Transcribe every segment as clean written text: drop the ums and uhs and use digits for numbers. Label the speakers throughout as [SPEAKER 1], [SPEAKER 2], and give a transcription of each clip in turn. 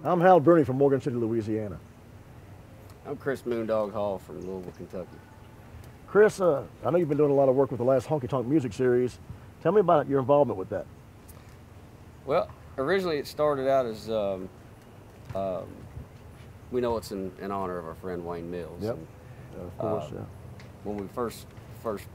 [SPEAKER 1] I'm Hal Bruni from Morgan City, Louisiana.
[SPEAKER 2] I'm Chris MoonDawg Hall from Louisville, Kentucky.
[SPEAKER 1] Chris, I know you've been doing a lot of work with the last Honky Tonk music series. Tell me about your involvement with that.
[SPEAKER 2] Well, originally it started out as, we know it's in honor of our friend Wayne Mills.
[SPEAKER 1] Yep,
[SPEAKER 2] And,
[SPEAKER 1] of course, yeah.
[SPEAKER 2] When we first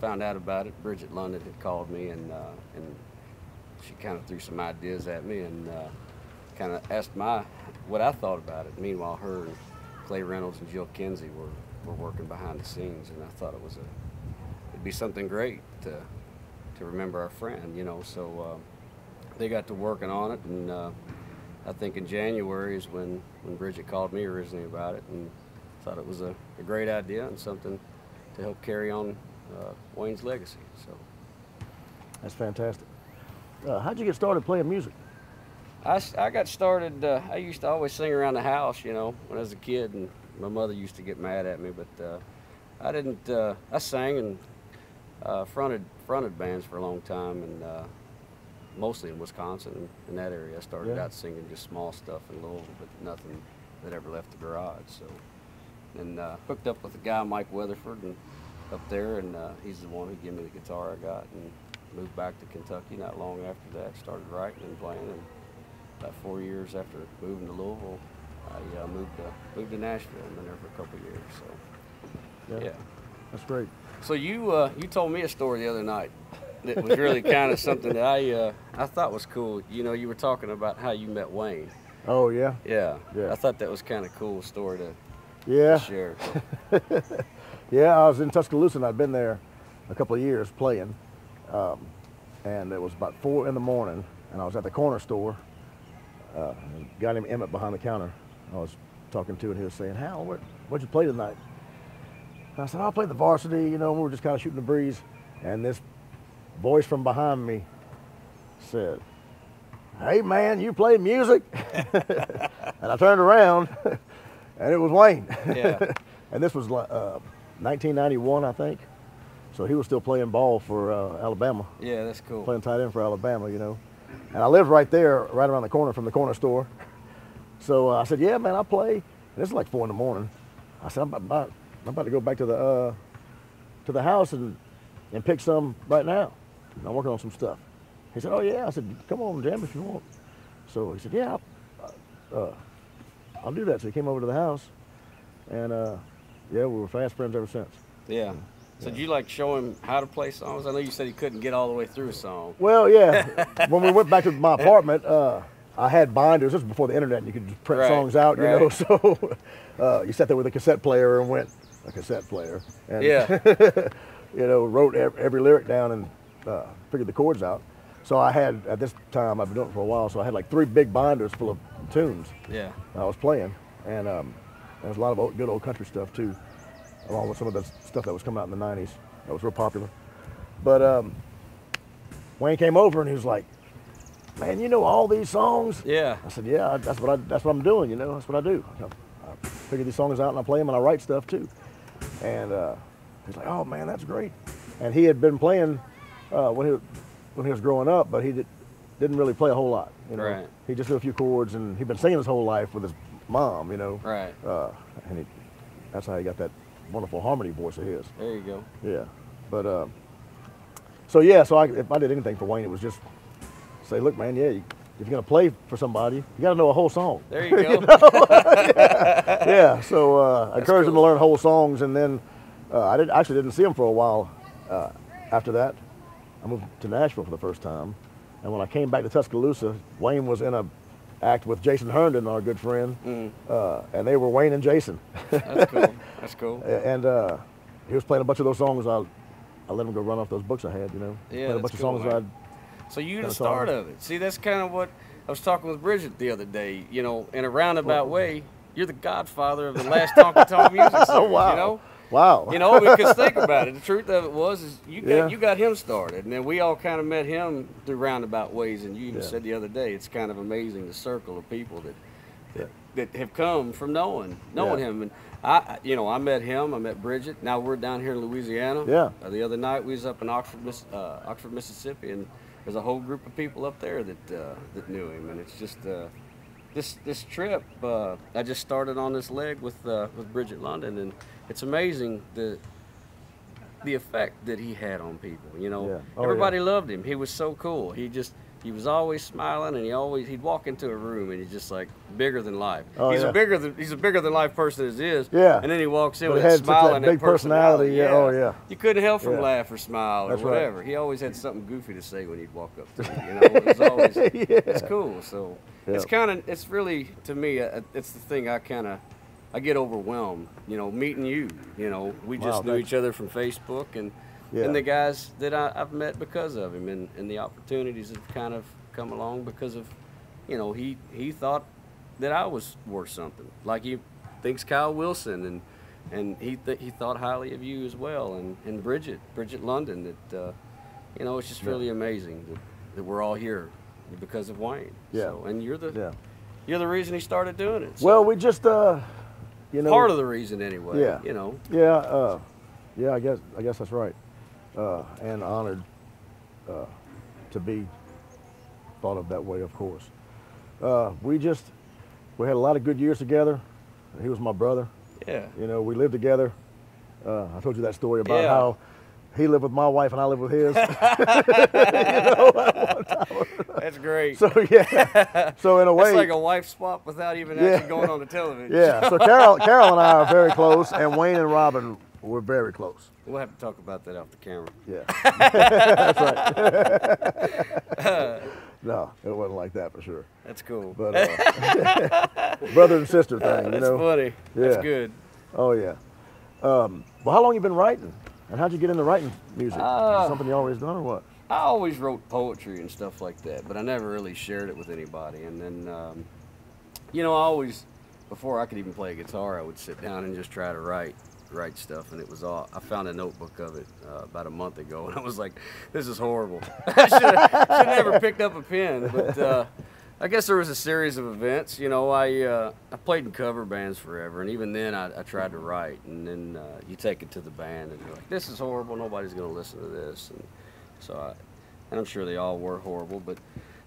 [SPEAKER 2] found out about it, Bridget London had called me and she kind of threw some ideas at me and kind of asked what I thought about it. Meanwhile, her and Clay Reynolds and Jill Kinsey were working behind the scenes, and I thought it'd be something great to remember our friend, you know. So they got to working on it, and I think in January is when Bridget called me originally about it, and thought it was a great idea and something to help carry on Wayne's legacy. So
[SPEAKER 1] that's fantastic. How'd you get started playing music?
[SPEAKER 2] I got started, I used to always sing around the house, you know, when I was a kid, and my mother used to get mad at me, but I didn't, I sang and fronted bands for a long time, and mostly in Wisconsin, in that area. I started out singing just small stuff in Louisville, but nothing that ever left the garage. So, and hooked up with a guy, Mike Weatherford, and up there, and he's the one who gave me the guitar I got, and moved back to Kentucky not long after that. Started writing and playing, and about 4 years after moving to Louisville, I moved to Nashville and been there for a couple of years. So, yeah,
[SPEAKER 1] that's great.
[SPEAKER 2] So you told me a story the other night that was really kind of something that I thought was cool. You know, you were talking about how you met Wayne.
[SPEAKER 1] Oh yeah.
[SPEAKER 2] Yeah.
[SPEAKER 1] Yeah.
[SPEAKER 2] I thought that was kind of a cool story to share.
[SPEAKER 1] Yeah, I was in Tuscaloosa, and I'd been there a couple of years playing, and it was about 4 in the morning, and I was at the corner store. A guy named Emmett behind the counter I was talking to, and he was saying, "Hal, what'd you play tonight?" And I said, "I played the Varsity, you know, we were just kind of shooting the breeze." And this voice from behind me said, "Hey man, you play music?" And I turned around, and it was Wayne.
[SPEAKER 2] Yeah.
[SPEAKER 1] And this was 1991, I think. So he was still playing ball for Alabama.
[SPEAKER 2] Yeah, that's cool.
[SPEAKER 1] Playing tight end for Alabama, you know. And I lived right there, right around the corner from the corner store. So I said, "Yeah, man, I play." And this is like 4 in the morning. I said, I'm about to go back to the house and pick some right now. I'm working on some stuff." He said, "Oh yeah." I said, "Come on, jam if you want." So he said, "Yeah, I'll do that." So he came over to the house, and yeah, we were fast friends ever since.
[SPEAKER 2] Yeah. So did you like show him how to play songs? I know you said he couldn't get all the way through a song.
[SPEAKER 1] Well, yeah. When we went back to my apartment, I had binders. This was before the internet, and you could just print songs out, you know. So you sat there with a cassette player and went a cassette player, and you know, wrote every lyric down and figured the chords out. So I had, at this time, I've been doing it for a while, so I had like 3 big binders full of tunes.
[SPEAKER 2] Yeah.
[SPEAKER 1] I was playing, and there was a lot of good old country stuff too, along with some of the stuff that was coming out in the 90s. That was real popular. But Wayne came over and he was like, "Man, you know all these songs?"
[SPEAKER 2] Yeah.
[SPEAKER 1] I said, "Yeah, that's what I'm doing, you know, that's what I do. I figure these songs out and I play them and I write stuff too." And he's like, "Oh man, that's great." And he had been playing when he was growing up, but he didn't really play a whole lot, you know.
[SPEAKER 2] Right.
[SPEAKER 1] He just knew a few chords, and he'd been singing his whole life with his mom, you know.
[SPEAKER 2] Right.
[SPEAKER 1] And that's how he got that wonderful harmony voice of his.
[SPEAKER 2] There you go.
[SPEAKER 1] Yeah. But so yeah, so if I did anything for Wayne, it was just say, "Look, man, yeah, if you're gonna play for somebody, you got to know a whole song."
[SPEAKER 2] There you go.
[SPEAKER 1] You know? Yeah. So I encouraged him to learn whole songs, and then I actually didn't see him for a while. After that, I moved to Nashville for the first time, and when I came back to Tuscaloosa, Wayne was in a act with Jason Herndon, our good friend, and they were Wayne and Jason.
[SPEAKER 2] That's cool. That's cool.
[SPEAKER 1] And he was playing a bunch of those songs. I let him go run off those books I had, you know.
[SPEAKER 2] Yeah,
[SPEAKER 1] playing a bunch of songs
[SPEAKER 2] man. So you're the start of it. See, that's kind of what I was talking with Bridget the other day. You know, in a roundabout way, you're the godfather of the last Honky Tonk music series.
[SPEAKER 1] Oh, wow.
[SPEAKER 2] You know.
[SPEAKER 1] Wow.
[SPEAKER 2] You know, because think about it. The truth of it is you got him started, and then we all kind of met him through roundabout ways. And you even said the other day, it's kind of amazing the circle of people that have come from knowing him. And I met him. I met Bridget. Now we're down here in Louisiana.
[SPEAKER 1] Yeah.
[SPEAKER 2] The other night we was up in Oxford, Mississippi, and there's a whole group of people up there that knew him, and it's just this trip, I just started on this leg with Bridget London, and it's amazing the effect that he had on people. You know,
[SPEAKER 1] Yeah. Oh,
[SPEAKER 2] everybody loved him. He was so cool. He was always smiling, and he'd walk into a room and he's just like bigger than life.
[SPEAKER 1] Oh,
[SPEAKER 2] he's
[SPEAKER 1] yeah.
[SPEAKER 2] a bigger than life person as is.
[SPEAKER 1] Yeah.
[SPEAKER 2] And then he walks in
[SPEAKER 1] But
[SPEAKER 2] with
[SPEAKER 1] he
[SPEAKER 2] that
[SPEAKER 1] had such
[SPEAKER 2] smile
[SPEAKER 1] that
[SPEAKER 2] and
[SPEAKER 1] big
[SPEAKER 2] that personality.
[SPEAKER 1] personality, yeah. Oh, yeah.
[SPEAKER 2] You couldn't help from
[SPEAKER 1] Yeah.
[SPEAKER 2] laugh or smile or
[SPEAKER 1] That's right.
[SPEAKER 2] whatever. He always had something goofy to say when he'd walk up to you. You know, it was always it's cool. So
[SPEAKER 1] Yeah.
[SPEAKER 2] it's really, to me, it's the thing I get overwhelmed. You know, meeting you. You know, we just
[SPEAKER 1] Wow,
[SPEAKER 2] knew
[SPEAKER 1] thanks.
[SPEAKER 2] each other from Facebook and
[SPEAKER 1] Yeah.
[SPEAKER 2] the guys that I've met because of him, and the opportunities have kind of come along because of, you know, he thought that I was worth something. Like he thinks Kyle Wilson, and he thought highly of you as well, and Bridget London. That you know, it's just really amazing that we're all here because of Wayne.
[SPEAKER 1] Yeah.
[SPEAKER 2] So, and you're
[SPEAKER 1] Yeah.
[SPEAKER 2] the reason he started doing it. So
[SPEAKER 1] Well, we just, you know.
[SPEAKER 2] part of the reason anyway.
[SPEAKER 1] Yeah.
[SPEAKER 2] You know.
[SPEAKER 1] Yeah. Yeah. I guess that's right. And honored to be thought of that way, of course. We had a lot of good years together. He was my brother.
[SPEAKER 2] Yeah.
[SPEAKER 1] You know, we lived together. I told you that story about
[SPEAKER 2] Yeah.
[SPEAKER 1] how he lived with my wife and I lived with his. You know, at one time.
[SPEAKER 2] That's great.
[SPEAKER 1] So yeah. So in a way,
[SPEAKER 2] It's like a wife swap without even actually going on the television.
[SPEAKER 1] yeah. So Carol and I are very close, and Wayne and Robin were very close.
[SPEAKER 2] We'll have to talk about that off the camera.
[SPEAKER 1] Yeah. That's right. No, it wasn't like that for sure.
[SPEAKER 2] That's cool.
[SPEAKER 1] But brother and sister thing, you
[SPEAKER 2] That's
[SPEAKER 1] know.
[SPEAKER 2] funny. That's
[SPEAKER 1] Yeah.
[SPEAKER 2] good.
[SPEAKER 1] Oh yeah. Well, how long you been writing? And how'd you get into writing music? Is it something you always done or what?
[SPEAKER 2] I always wrote poetry and stuff like that, but I never really shared it with anybody. And then, you know, I always, before I could even play a guitar, I would sit down and just try to write stuff, and it was all. I found a notebook of it about a month ago, and I was like, "This is horrible." I should have never picked up a pen. But I guess there was a series of events. You know, I played in cover bands forever, and even then, I tried to write, and then you take it to the band, and you're like, "This is horrible. Nobody's going to listen to this." And so, and I'm sure they all were horrible, but.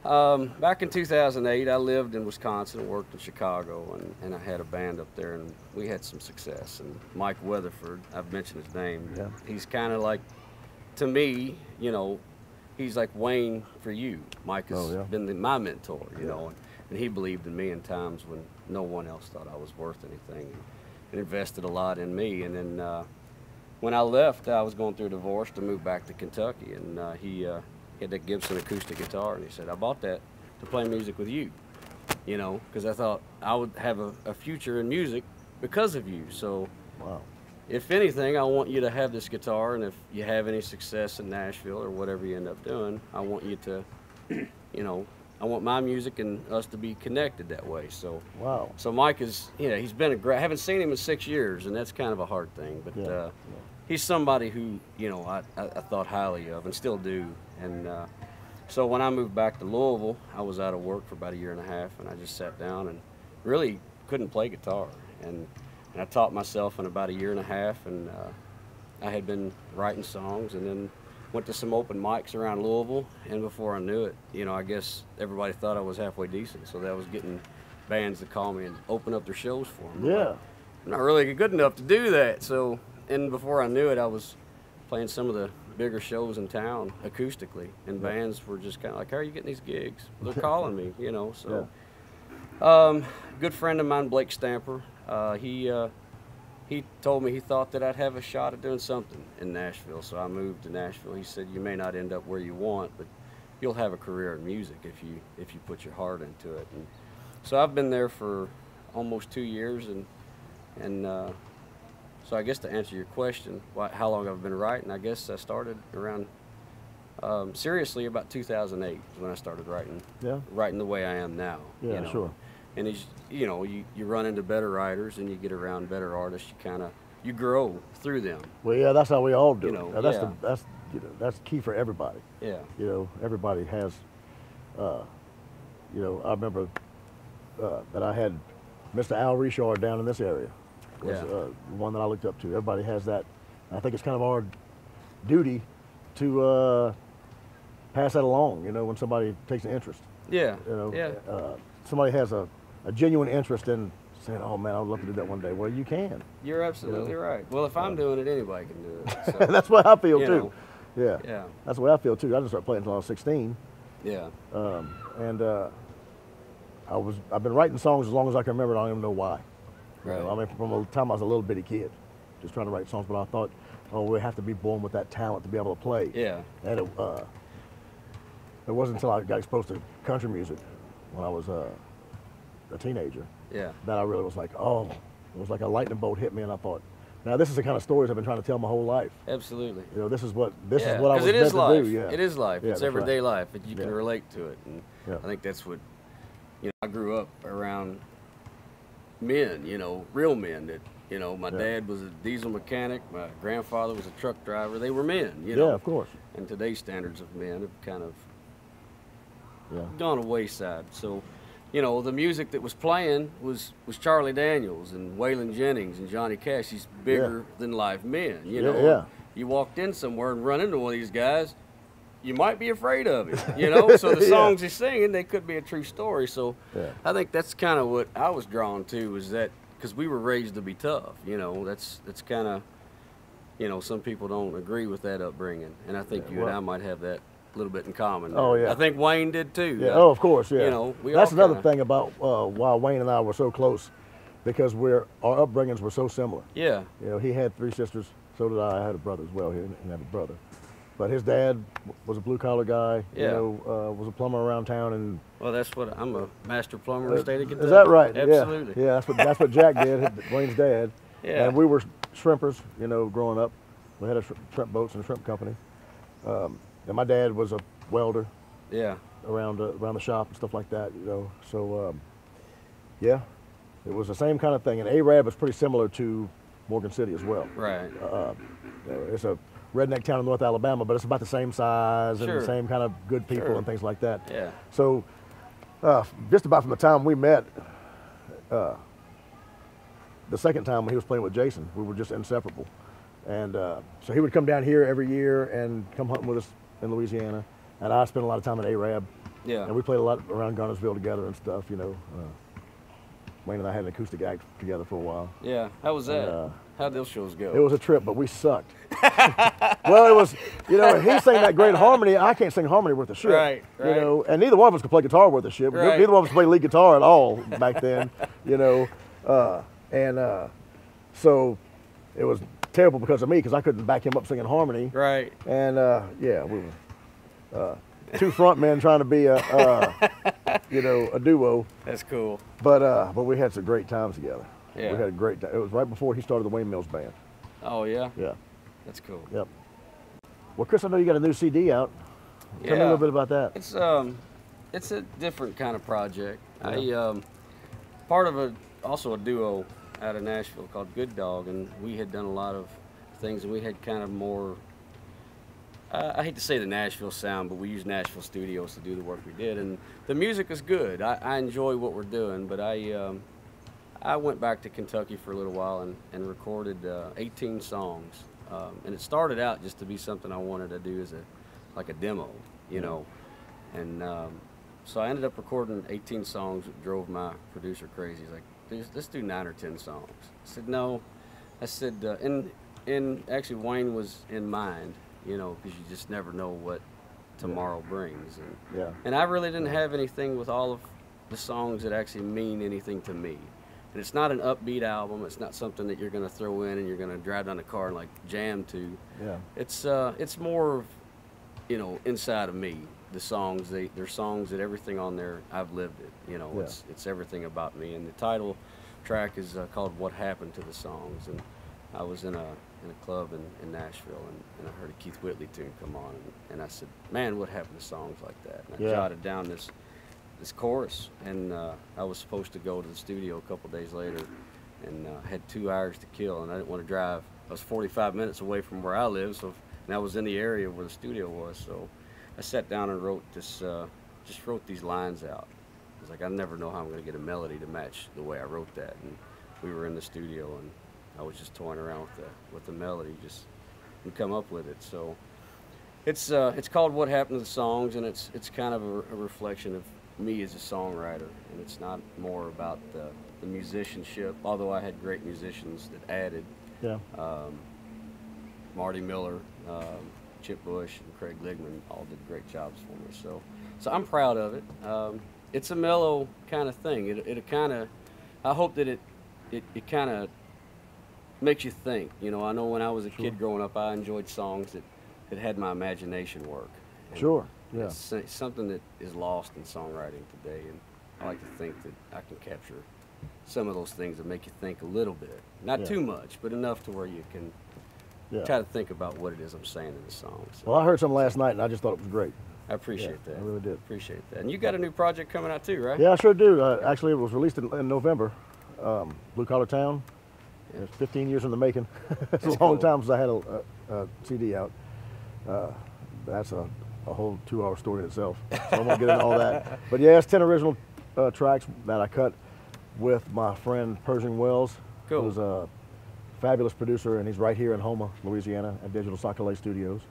[SPEAKER 2] Back in 2008, I lived in Wisconsin and worked in Chicago, and I had a band up there, and we had some success. And Mike Weatherford, I've mentioned his name.
[SPEAKER 1] Yeah.
[SPEAKER 2] He's kind of like, to me, you know, he's like Wayne for you. Mike has been my mentor, you know, and he believed in me in times when no one else thought I was worth anything, and invested a lot in me. And then when I left, I was going through a divorce to move back to Kentucky, and he had that Gibson acoustic guitar, and he said, "I bought that to play music with you, you know, because I thought I would have a future in music because of you. So,
[SPEAKER 1] Wow.
[SPEAKER 2] if anything, I want you to have this guitar, and if you have any success in Nashville or whatever you end up doing, I want you to, you know, I want my music and us to be connected that way." So,
[SPEAKER 1] Wow.
[SPEAKER 2] so Mike is, you know, he's been a great. I haven't seen him in 6 years, and that's kind of a hard thing, but he's somebody who, you know, I thought highly of and still do. And so when I moved back to Louisville, I was out of work for about a year and a half, and I just sat down and really couldn't play guitar. And I taught myself in about a year and a half, and I had been writing songs, and then went to some open mics around Louisville, and before I knew it, you know, I guess everybody thought I was halfway decent, so that was getting bands to call me and open up their shows for me.
[SPEAKER 1] Yeah.
[SPEAKER 2] I'm not really good enough to do that, so, and before I knew it, I was playing some of the bigger shows in town acoustically, and bands were just kind of like, "How are you getting these gigs?" They're calling me, you know. So, good friend of mine, Blake Stamper, he told me he thought that I'd have a shot at doing something in Nashville, so I moved to Nashville. He said, "You may not end up where you want, but you'll have a career in music if you put your heart into it." And so I've been there for almost 2 years, and so I guess to answer your question, how long I've been writing, I guess I started around, seriously, about 2008 is when I started writing.
[SPEAKER 1] Yeah.
[SPEAKER 2] Writing the way I am now.
[SPEAKER 1] Yeah,
[SPEAKER 2] you know?
[SPEAKER 1] sure.
[SPEAKER 2] And you know, you run into better writers and you get around better artists. You grow through them.
[SPEAKER 1] Well, yeah, that's how we all do
[SPEAKER 2] You
[SPEAKER 1] it.
[SPEAKER 2] know,
[SPEAKER 1] Now, that's
[SPEAKER 2] yeah.
[SPEAKER 1] that's key for everybody.
[SPEAKER 2] Yeah.
[SPEAKER 1] You know, everybody has. You know, I remember that I had Mr. Al Richard down in this area. Was one that I looked up to. Everybody has that. I think it's kind of our duty to pass that along. You know, when somebody takes an interest.
[SPEAKER 2] Yeah.
[SPEAKER 1] You know,
[SPEAKER 2] Yeah.
[SPEAKER 1] somebody has a a genuine interest in saying, "Oh man, I would love to do that one day." Well, you can.
[SPEAKER 2] You're absolutely right. Well, if I'm doing it, anybody can do it. So,
[SPEAKER 1] That's what I feel
[SPEAKER 2] you
[SPEAKER 1] too.
[SPEAKER 2] know,
[SPEAKER 1] Yeah.
[SPEAKER 2] yeah,
[SPEAKER 1] That's what I feel too. I didn't start playing until I was 16,
[SPEAKER 2] yeah,
[SPEAKER 1] and I've been writing songs as long as I can remember. I don't even know why. You know,
[SPEAKER 2] right.
[SPEAKER 1] I mean, from the time I was a little bitty kid, just trying to write songs. But I thought, oh, we have to be born with that talent to be able to play.
[SPEAKER 2] Yeah,
[SPEAKER 1] And it wasn't until I got exposed to country music when I was a teenager
[SPEAKER 2] yeah,
[SPEAKER 1] that I really was like, oh, it was like a lightning bolt hit me, and I thought, now this is the kind of stories I've been trying to tell my whole life.
[SPEAKER 2] absolutely.
[SPEAKER 1] You know, this is what I
[SPEAKER 2] Yeah,
[SPEAKER 1] was
[SPEAKER 2] it is
[SPEAKER 1] meant to
[SPEAKER 2] life.
[SPEAKER 1] do. Yeah.
[SPEAKER 2] It is life.
[SPEAKER 1] Yeah,
[SPEAKER 2] It's
[SPEAKER 1] that's
[SPEAKER 2] everyday
[SPEAKER 1] right.
[SPEAKER 2] life, and you can
[SPEAKER 1] Yeah.
[SPEAKER 2] relate to it. And
[SPEAKER 1] Yeah.
[SPEAKER 2] I think that's what, I grew up around men, real men that, my
[SPEAKER 1] Yeah.
[SPEAKER 2] dad was a diesel mechanic, my grandfather was a truck driver. They were men,
[SPEAKER 1] Yeah, of course.
[SPEAKER 2] And today's standards of men have kind of
[SPEAKER 1] Yeah.
[SPEAKER 2] gone a wayside. So, the music that was playing was Charlie Daniels and Waylon Jennings and Johnny Cash. These bigger than life men,
[SPEAKER 1] Yeah.
[SPEAKER 2] You walked in somewhere and run into one of these guys, you might be afraid of him, So the
[SPEAKER 1] Yeah.
[SPEAKER 2] songs he's singing, they could be a true story. So
[SPEAKER 1] Yeah.
[SPEAKER 2] I think that's kind of what I was drawn to, was that because we were raised to be tough, that's kind of, some people don't agree with that upbringing, and I think you and I might have that a little bit in common.
[SPEAKER 1] Oh,
[SPEAKER 2] there.
[SPEAKER 1] yeah.
[SPEAKER 2] I think Wayne did too.
[SPEAKER 1] Yeah. Oh, of course. Yeah.
[SPEAKER 2] That's
[SPEAKER 1] That's another thing about why Wayne and I were so close, because our upbringings were so similar.
[SPEAKER 2] Yeah,
[SPEAKER 1] He had 3 sisters. So did I. I had a brother as well. He didn't have a brother, but his dad was a blue collar guy.
[SPEAKER 2] Yeah.
[SPEAKER 1] Was a plumber around town, and
[SPEAKER 2] well, that's what I'm a master plumber in the state of Kentucky.
[SPEAKER 1] is that right?
[SPEAKER 2] Absolutely.
[SPEAKER 1] Yeah. That's what Jack did. Wayne's dad.
[SPEAKER 2] Yeah.
[SPEAKER 1] And we were shrimpers. Growing up, we had a shrimp boats and a shrimp company. And my dad was a welder
[SPEAKER 2] Yeah.
[SPEAKER 1] around the shop and stuff like that. So yeah, it was the same kind of thing. And Arab is pretty similar to Morgan City as well.
[SPEAKER 2] Right.
[SPEAKER 1] It's a redneck town in North Alabama, but it's about the same size and
[SPEAKER 2] Sure.
[SPEAKER 1] the same kind of good people
[SPEAKER 2] Sure.
[SPEAKER 1] and things like that.
[SPEAKER 2] Yeah.
[SPEAKER 1] So just about from the time we met, the second time when he was playing with Jason, we were just inseparable. And so he would come down here every year and come hunting with us in Louisiana. And I spent a lot of time in Arab.
[SPEAKER 2] Yeah.
[SPEAKER 1] And we played a lot around Garnersville together and stuff, Wayne and I had an acoustic act together for a while.
[SPEAKER 2] Yeah. How was that?
[SPEAKER 1] And,
[SPEAKER 2] How'd those shows go?
[SPEAKER 1] It was a trip, but we sucked. Well, it was, he sang that great harmony. I can't sing harmony worth a shit.
[SPEAKER 2] Right, right.
[SPEAKER 1] And neither one of us could play guitar worth a shit.
[SPEAKER 2] Right.
[SPEAKER 1] Neither one of us could play lead guitar at all back then, so it was terrible because of me, because I couldn't back him up singing harmony.
[SPEAKER 2] Right.
[SPEAKER 1] And yeah, we were 2 front men trying to be a duo.
[SPEAKER 2] That's cool.
[SPEAKER 1] But we had some great times together.
[SPEAKER 2] Yeah.
[SPEAKER 1] We had a great time. It was right before he started the Wayne Mills band.
[SPEAKER 2] Oh yeah.
[SPEAKER 1] Yeah.
[SPEAKER 2] That's cool.
[SPEAKER 1] Yep. Well, Chris, I know you got a new CD out. Tell me a
[SPEAKER 2] Yeah.
[SPEAKER 1] little bit about that.
[SPEAKER 2] It's a different kind of project.
[SPEAKER 1] Yeah.
[SPEAKER 2] I part of also a duo out of Nashville called MoonDawg, and we had done a lot of things, and we had kind of more. I hate to say the Nashville sound, but we used Nashville studios to do the work we did, and the music is good. I enjoy what we're doing, but I went back to Kentucky for a little while and recorded 18 songs, and it started out just to be something I wanted to do as a demo, and so I ended up recording 18 songs. It drove my producer crazy. He's like, let's do 9 or 10 songs. I said no. I said, and actually Wayne was in mind, because you just never know what tomorrow brings, and I really didn't have anything with all of the songs that actually mean anything to me. And it's not an upbeat album. It's not something that you're going to throw in and you're going to drive down the car and like jam to.
[SPEAKER 1] Yeah.
[SPEAKER 2] It's more of, inside of me. The songs, they're songs that everything on there, I've lived it.
[SPEAKER 1] Yeah.
[SPEAKER 2] It's everything about me. And the title track is called "What Happened to the Songs." And I was in a club in Nashville, and I heard a Keith Whitley tune come on, and I said, "Man, what happened to songs like that?" And I jotted down this chorus, and I was supposed to go to the studio a couple days later, and had 2 hours to kill, and I didn't want to drive. I was 45 minutes away from where I live, and I was in the area where the studio was, so I sat down and wrote just wrote these lines out. I was like, I never know how I'm going to get a melody to match the way I wrote that, and we were in the studio, and I was just toying around with the melody, and come up with it. So it's called "What Happened to the Songs," and it's kind of a reflection me as a songwriter, and it's not more about the musicianship, although I had great musicians that added.
[SPEAKER 1] Yeah.
[SPEAKER 2] Marty Miller, Chip Bush, and Craig Ligman all did great jobs for me. So I'm proud of it. It's a mellow kind of thing. It kind of, I hope that it kind of makes you think. You know, I know when I was a kid growing up, I enjoyed songs that had my imagination work. And
[SPEAKER 1] Sure. Yeah.
[SPEAKER 2] it's something that is lost in songwriting today, and I like to think that I can capture some of those things that make you think a little bit. Not too much, but enough to where you can try to think about what it is I'm saying in the song. So.
[SPEAKER 1] Well, I heard some last night, and I just thought it was great.
[SPEAKER 2] I appreciate that.
[SPEAKER 1] I really did.
[SPEAKER 2] Appreciate that. And you got a new project coming out too, right?
[SPEAKER 1] Yeah, I sure do. Actually, it was released in November. Blue Collar Town. Yeah. It's 15 years in the making. It's a long time since I had a CD out. That's a whole 2-hour story in itself. So I won't get into all that. But yeah, it's 10 original tracks that I cut with my friend Pershing Wells, who's a fabulous producer, and he's right here in Houma, Louisiana, at Digital Socolé Studios.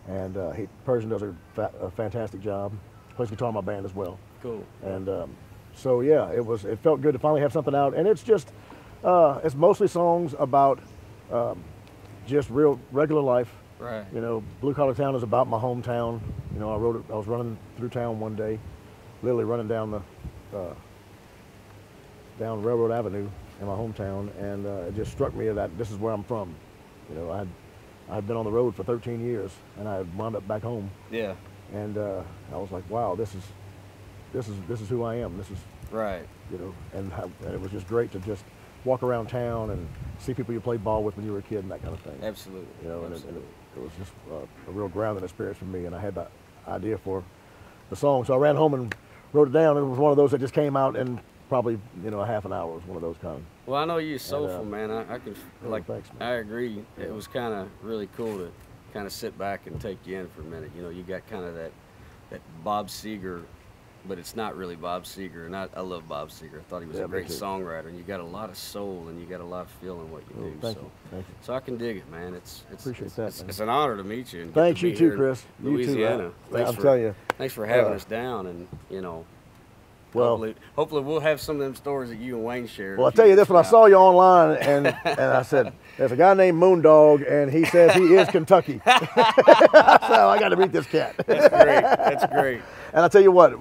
[SPEAKER 1] And Pershing does a fantastic job. Plays guitar in my band as well.
[SPEAKER 2] Cool.
[SPEAKER 1] And so yeah, it felt good to finally have something out, and it's just it's mostly songs about just real regular life.
[SPEAKER 2] Right.
[SPEAKER 1] You know, Blue Collar Town is about my hometown. You know, I was running through town one day, literally running down down Railroad Avenue in my hometown, and it just struck me that this is where I'm from. You know, I'd been on the road for 13 years, and I wound up back home.
[SPEAKER 2] Yeah.
[SPEAKER 1] And I was like, wow, this is who I am. This is
[SPEAKER 2] right.
[SPEAKER 1] You know, and it was just great to just walk around town and see people you played ball with when you were a kid and that kind of thing.
[SPEAKER 2] Absolutely.
[SPEAKER 1] You know,
[SPEAKER 2] Absolutely.
[SPEAKER 1] And it was just a real grounding experience for me, and I had the idea for the song, so I ran home and wrote it down. And it was one of those that just came out in probably a half an hour. It was one of those kind of.
[SPEAKER 2] Well, I know you're soulful, man. I can
[SPEAKER 1] thanks, man.
[SPEAKER 2] I agree. Yeah. It was kind of really cool to kind of sit back and take you in for a minute. You know, you got kind of that Bob Seger, but it's not really Bob Seger. And I love Bob Seger. I thought he was a great songwriter. And you got a lot of soul, and you got a lot of feel in what you do.
[SPEAKER 1] Thank you.
[SPEAKER 2] So I can dig it, man.
[SPEAKER 1] Appreciate that.
[SPEAKER 2] It's an honor to meet you. And
[SPEAKER 1] thanks, you too, Chris.
[SPEAKER 2] Louisiana.
[SPEAKER 1] You too, I'm telling you.
[SPEAKER 2] Thanks for having us down, and you know. Well, hopefully we'll have some of them stories that you and Wayne shared.
[SPEAKER 1] Well, I'll tell you this, when I saw you online, and I said, there's a guy named MoonDawg, and he says he is Kentucky. So I got to meet this cat.
[SPEAKER 2] That's great. That's great.
[SPEAKER 1] And I'll tell you what, it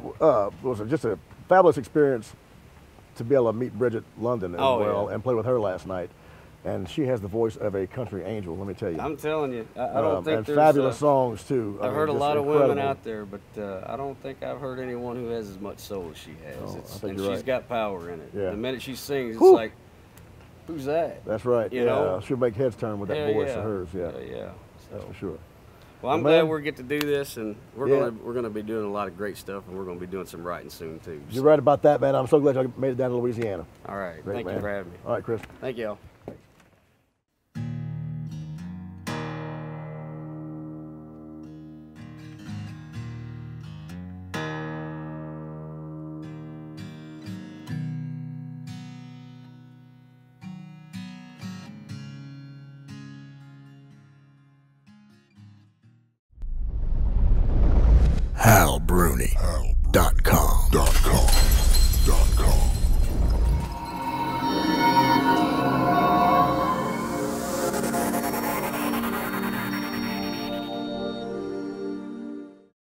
[SPEAKER 1] was just a fabulous experience to be able to meet Bridget London as well and play with her last night. And she has the voice of a country angel, let me tell you.
[SPEAKER 2] I'm telling you, I don't think there's...
[SPEAKER 1] And fabulous songs, too.
[SPEAKER 2] I've heard a lot of women out there, but I don't think I've heard anyone who has as much soul as she has. And she's got power in it.
[SPEAKER 1] Yeah.
[SPEAKER 2] The minute she sings, it's like, who's that?
[SPEAKER 1] That's right.
[SPEAKER 2] You know?
[SPEAKER 1] She'll make heads turn with that voice of hers. Yeah.
[SPEAKER 2] Yeah.
[SPEAKER 1] That's for sure.
[SPEAKER 2] Well, I'm glad we get to do this, and we're gonna be doing a lot of great stuff, and we're gonna be doing some writing soon, too. So.
[SPEAKER 1] You're right about that, man. I'm so glad you made it down to Louisiana.
[SPEAKER 2] All right.
[SPEAKER 1] Great,
[SPEAKER 2] Thank you for having me.
[SPEAKER 1] All right, Chris.
[SPEAKER 2] Thank y'all.
[SPEAKER 3] Bruni.com.